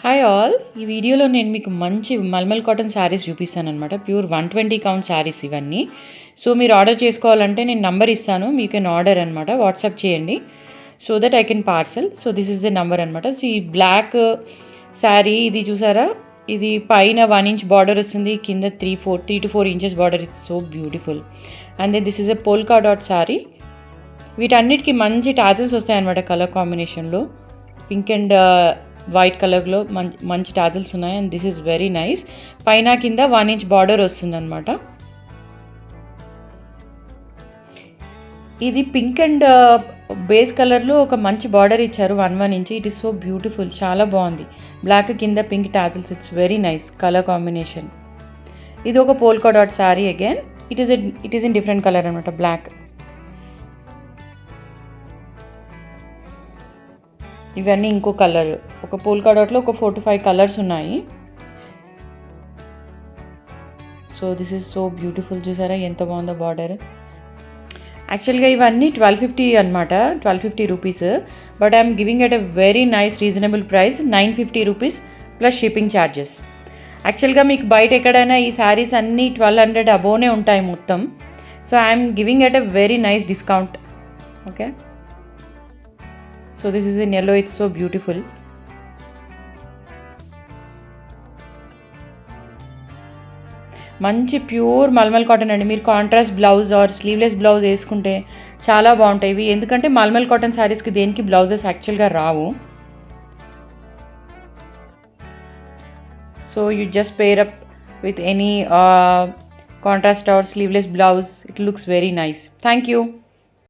Hi all, ఈ వీడియోలో నేను మీకు మంచి మల్మల్ కాటన్ శారీస్ చూపిస్తానమాట. ప్యూర్ 120 కౌంట్ శారీస్ ఇవన్నీ. సో మీరు ఆర్డర్ చేసుకోవాలంటే నేను నంబర్ ఇస్తాను, యూ కెన్ ఆర్డర్ అనమాట. వాట్సాప్ చేయండి so that I can parcel. So this is the number అనమాట. ఈ బ్లాక్ శారీ ఇది చూసారా, ఇది పైన 1 ఇంచ్ బార్డర్ వస్తుంది, కింద 3 to 4 inches border. It's so beautiful. And then this is a polka dot sari. వీటన్నిటికీ మంచి టాజిల్స్ వస్తాయన్నమాట కలర్ కాంబినేషన్లో. పింక్ అండ్ వైట్ కలర్లో మంచి టాజిల్స్ ఉన్నాయి. And this is very nice. పైన కింద 1 ఇంచ్ బార్డర్ వస్తుంది అనమాట. ఇది పింక్ అండ్ బేస్ కలర్లో ఒక మంచి బార్డర్ ఇచ్చారు, 1 inch. It is so beautiful, చాలా బాగుంది. బ్లాక్ కింద pink tassels, it's very nice colour combination. ఇది ఒక polka dot sari again. It is in different colour అనమాట, బ్లాక్. ఇవన్నీ ఇంకో కలర్. ఒక పోల్కా డాట్లో ఒక 4 to 5 కలర్స్ ఉన్నాయి. So this is so beautiful. చూసారా ఎంత బాగుందో బార్డర్. యాక్చువల్గా ఇవన్నీ 1250 అనమాట, 1250 rupees. But I'm giving at a very nice reasonable price, 950 rupees plus shipping charges. యాక్చువల్గా మీకు బయట ఎక్కడైనా ఈ శారీస్ అన్నీ 1200 అబోనే ఉంటాయి మొత్తం. So I'm giving at a very nice discount. Okay, so this is in yellow. It's so beautiful. మంచి ప్యూర్ మల్మల్ కాటన్ అండి. మీరు contrast blouse or sleeveless blouse వేసుకుంటే చాలా బాగుంటాయి ఇవి. ఎందుకంటే మల్మల్ కాటన్ శారీస్కి దేనికి బ్లౌజెస్ యాక్చువల్గా రావు. So you just pair up with any contrast or sleeveless blouse. It looks very nice. Thank you.